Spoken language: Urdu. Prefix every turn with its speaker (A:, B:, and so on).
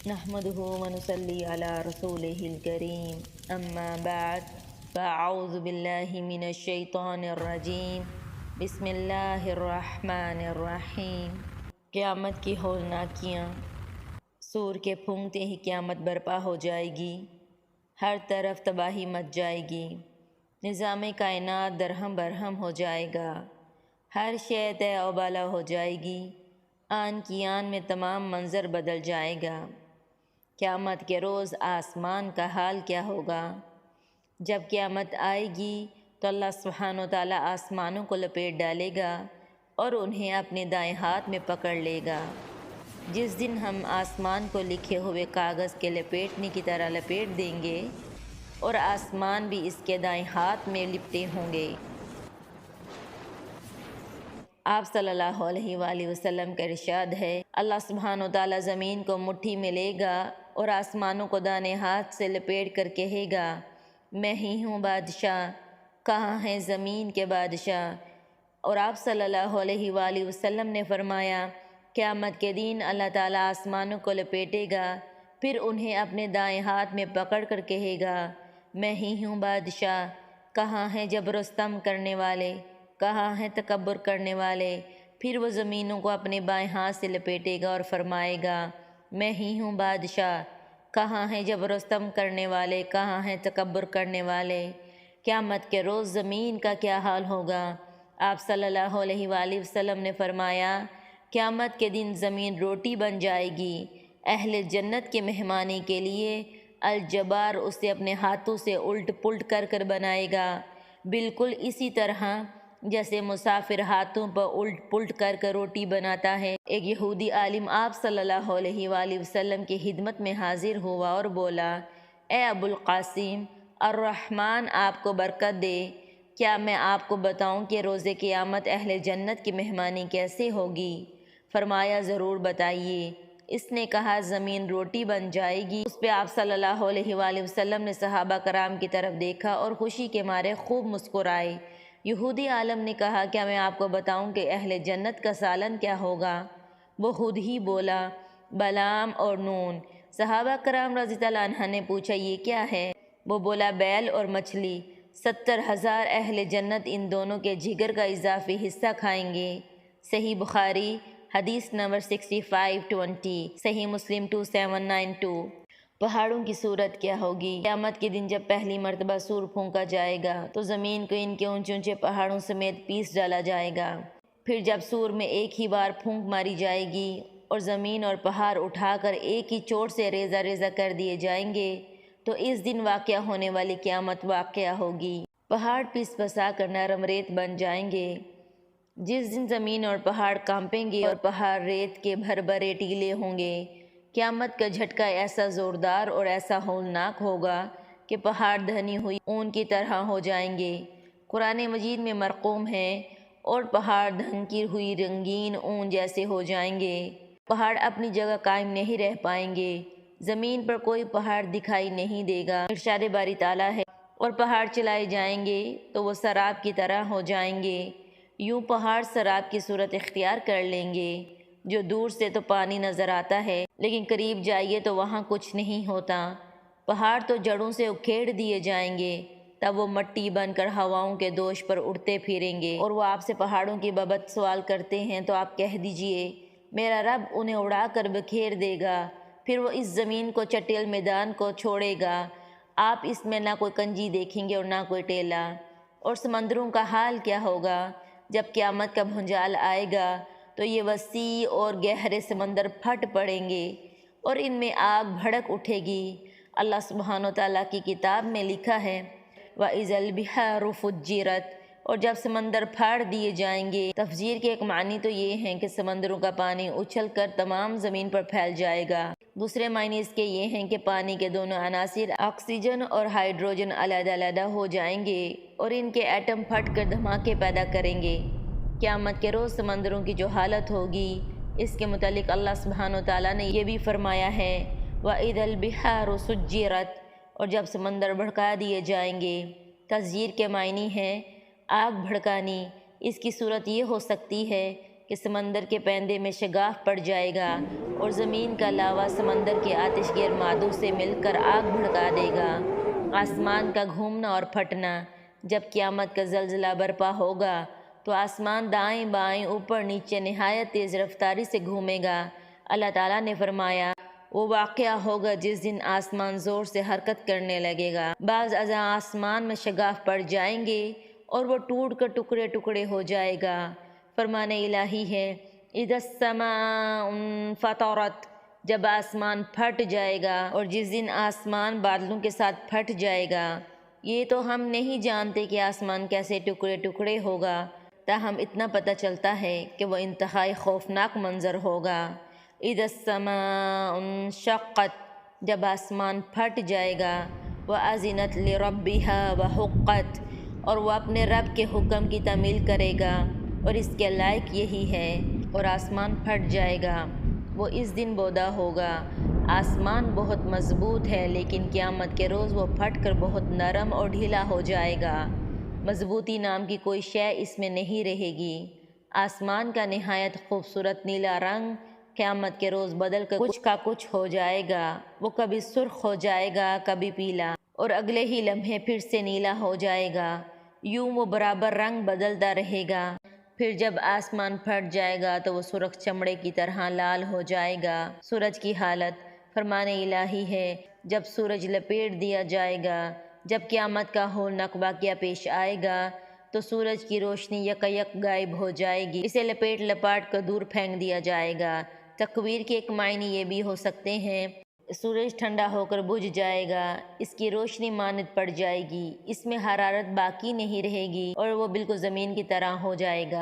A: نحمده ونصلي على رسوله الكريم اما بعد فاعوذ باللہ من الشیطان الرجیم بسم اللہ الرحمن الرحیم۔ قیامت کی ہولناکیاں۔ سور کے پھونکتے ہی قیامت برپا ہو جائے گی، ہر طرف تباہی مچ جائے گی، نظام کائنات درہم برہم ہو جائے گا، ہر شے تے و بالا ہو جائے گی، آن کی آن میں تمام منظر بدل جائے گا۔ قیامت کے روز آسمان کا حال کیا ہوگا؟ جب قیامت آئے گی تو اللہ سبحانہ و تعالیٰ آسمانوں کو لپیٹ ڈالے گا اور انہیں اپنے دائیں ہاتھ میں پکڑ لے گا۔ جس دن ہم آسمان کو لکھے ہوئے کاغذ کے لپیٹنے کی طرح لپیٹ دیں گے اور آسمان بھی اس کے دائیں ہاتھ میں لپٹے ہوں گے۔ آپ صلی اللہ علیہ وآلہ وسلم کا ارشاد ہے، اللہ سبحانہ و تعالیٰ زمین کو مٹھی میں لے گا اور آسمانوں کو دانے ہاتھ سے لپیٹ کر کہے گا، میں ہی ہوں بادشاہ، کہاں ہے زمین کے بادشاہ؟ اور آپ صلی اللہ علیہ وآلہ وسلم نے فرمایا، قیامت کے دن اللہ تعالیٰ آسمانوں کو لپیٹے گا، پھر انہیں اپنے دائیں ہاتھ میں پکڑ کر کہے گا، میں ہی ہوں بادشاہ، کہاں ہیں جبر و ستم کرنے والے، کہاں ہیں تکبر کرنے والے؟ پھر وہ زمینوں کو اپنے بائیں ہاتھ سے لپیٹے گا اور فرمائے گا، میں ہی ہوں بادشاہ، کہاں ہیں جبر و ستم کرنے والے، کہاں ہیں تکبر کرنے والے؟ قیامت کے روز زمین کا کیا حال ہوگا؟ آپ صلی اللہ علیہ وآلہ وسلم نے فرمایا، قیامت کے دن زمین روٹی بن جائے گی، اہل جنت کے مہمانی کے لیے الجبار اسے اپنے ہاتھوں سے الٹ پلٹ کر کر بنائے گا، بالکل اسی طرح جیسے مسافر ہاتھوں پر الٹ پلٹ کر کر روٹی بناتا ہے۔ ایک یہودی عالم آپ صلی اللہ علیہ وآلہ وسلم کی خدمت میں حاضر ہوا اور بولا، اے ابو القاسم، الرحمن آپ کو برکت دے، کیا میں آپ کو بتاؤں کہ روز قیامت اہل جنت کی مہمانی کیسے ہوگی؟ فرمایا ضرور بتائیے۔ اس نے کہا، زمین روٹی بن جائے گی۔ اس پہ آپ صلی اللہ علیہ وآلہ وسلم نے صحابہ کرام کی طرف دیکھا اور خوشی کے مارے خوب مسکرائے۔ یہودی عالم نے کہا، کیا میں آپ کو بتاؤں کہ اہل جنت کا سالن کیا ہوگا؟ وہ خود ہی بولا، بلام اور نون۔ صحابہ کرام رضی اللہ عنہ نے پوچھا، یہ کیا ہے؟ وہ بولا، بیل اور مچھلی۔ 70,000 اہل جنت ان دونوں کے جگر کا اضافی حصہ کھائیں گے۔ صحیح بخاری حدیث نمبر 6520، صحیح مسلم 2792۔ پہاڑوں کی صورت کیا ہوگی؟ قیامت کے دن جب پہلی مرتبہ سور پھونکا جائے گا تو زمین کو ان کے اونچے اونچے پہاڑوں سمیت پیس ڈالا جائے گا۔ پھر جب سور میں ایک ہی بار پھونک ماری جائے گی اور زمین اور پہاڑ اٹھا کر ایک ہی چوٹ سے ریزہ ریزہ کر دیے جائیں گے تو اس دن واقعہ ہونے والی قیامت واقعہ ہوگی۔ پہاڑ پس پسا کر نرم ریت بن جائیں گے۔ جس دن زمین اور پہاڑ کانپیں گے اور پہاڑ ریت کے بھر بھرے ٹیلے ہوں گے، قیامت کا جھٹکا ایسا زوردار اور ایسا ہولناک ہوگا کہ پہاڑ دھنی ہوئی اون کی طرح ہو جائیں گے۔ قرآن مجید میں مرقوم ہے، اور پہاڑ دھنکی ہوئی رنگین اون جیسے ہو جائیں گے۔ پہاڑ اپنی جگہ قائم نہیں رہ پائیں گے، زمین پر کوئی پہاڑ دکھائی نہیں دے گا۔ ارشاد باری تعالیٰ ہے، اور پہاڑ چلائے جائیں گے تو وہ سراب کی طرح ہو جائیں گے، یوں پہاڑ سراب کی صورت اختیار کر لیں گے، جو دور سے تو پانی نظر آتا ہے لیکن قریب جائیے تو وہاں کچھ نہیں ہوتا۔ پہاڑ تو جڑوں سے اکھیڑ دیے جائیں گے، تب وہ مٹی بن کر ہواؤں کے دوش پر اڑتے پھریں گے، اور وہ آپ سے پہاڑوں کی بابت سوال کرتے ہیں تو آپ کہہ دیجئے، میرا رب انہیں اڑا کر بکھیر دے گا، پھر وہ اس زمین کو چٹیل میدان کو چھوڑے گا، آپ اس میں نہ کوئی کنجی دیکھیں گے اور نہ کوئی ٹیلا۔ اور سمندروں کا حال کیا ہوگا؟ جب قیامت کا بھنجال آئے گا تو یہ وسیع اور گہرے سمندر پھٹ پڑیں گے اور ان میں آگ بھڑک اٹھے گی۔ اللہ سبحانہ وتعالیٰ کی کتاب میں لکھا ہے، وَإِذَا الْبِحَارُ فُجِّرَتْ، اور جب سمندر پھاڑ دیے جائیں گے۔ تفسیر کے ایک معنی تو یہ ہے کہ سمندروں کا پانی اچھل کر تمام زمین پر پھیل جائے گا۔ دوسرے معنی اس کے یہ ہیں کہ پانی کے دونوں عناصر آکسیجن اور ہائیڈروجن علیحدہ علیحدہ ہو جائیں گے اور ان کے ایٹم پھٹ کر دھماکے پیدا کریں گے۔ قیامت کے روز سمندروں کی جو حالت ہوگی، اس کے متعلق اللہ سبحانہ وتعالیٰ نے یہ بھی فرمایا ہے، وَإِذَا الْبِحَارُ سُجِّرَتْ، اور جب سمندر بھڑکا دیے جائیں گے۔ تسجیر کے معنی ہے آگ بھڑکانی۔ اس کی صورت یہ ہو سکتی ہے کہ کہ سمندر کے پیندے میں شگاف پڑ جائے گا اور زمین کا لاوا سمندر کے آتش گیر مادوں سے مل کر آگ بھڑکا دے گا۔ آسمان کا گھومنا اور پھٹنا، جب قیامت کا زلزلہ برپا ہوگا تو آسمان دائیں بائیں اوپر نیچے نہایت تیز رفتاری سے گھومے گا۔ اللہ تعالیٰ نے فرمایا وہ واقعہ ہوگا جس دن آسمان زور سے حرکت کرنے لگے گا، بعض اعضاء آسمان میں شگاف پڑ جائیں گے اور وہ ٹوٹ کر ٹکڑے ٹکڑے ہو جائے گا۔ فرمان الہی ہے اذا السماء انفطرت، جب آسمان پھٹ جائے گا، اور جس دن آسمان بادلوں کے ساتھ پھٹ جائے گا۔ یہ تو ہم نہیں جانتے کہ آسمان کیسے ٹکڑے ٹکڑے ہوگا، تاہم اتنا پتہ چلتا ہے کہ وہ انتہائی خوفناک منظر ہوگا۔ اذا السماء انشقت، جب آسمان پھٹ جائے گا، وَأَذِنَتْ لِرَبِّهَا وَحُقَّتْ، اور وہ اپنے رب کے حکم کی تعمیل کرے گا اور اس کے لائق یہی ہے، اور آسمان پھٹ جائے گا۔ وہ اس دن بودا ہوگا۔ آسمان بہت مضبوط ہے لیکن قیامت کے روز وہ پھٹ کر بہت نرم اور ڈھیلا ہو جائے گا۔ مضبوطی نام کی کوئی شے اس میں نہیں رہے گی۔ آسمان کا نہایت خوبصورت نیلا رنگ قیامت کے روز بدل کر کچھ کا کچھ ہو جائے گا۔ وہ کبھی سرخ ہو جائے گا، کبھی پیلا، اور اگلے ہی لمحے پھر سے نیلا ہو جائے گا۔ یوں وہ برابر رنگ بدلتا رہے گا۔ پھر جب آسمان پھٹ جائے گا تو وہ سرخ چمڑے کی طرح لال ہو جائے گا۔ سورج کی حالت، فرمان الہی ہے جب سورج لپیٹ دیا جائے گا، جب قیامت کا ہولناک واقعہ پیش آئے گا تو سورج کی روشنی یکایک غائب ہو جائے گی، اسے لپیٹ لپاٹ کر دور پھینک دیا جائے گا۔ تکویر کے ایک معنی یہ بھی ہو سکتے ہیں سورج ٹھنڈا ہو کر بجھ جائے گا، اس کی روشنی ماند پڑ جائے گی، اس میں حرارت باقی نہیں رہے گی اور وہ بالکل زمین کی طرح ہو جائے گا۔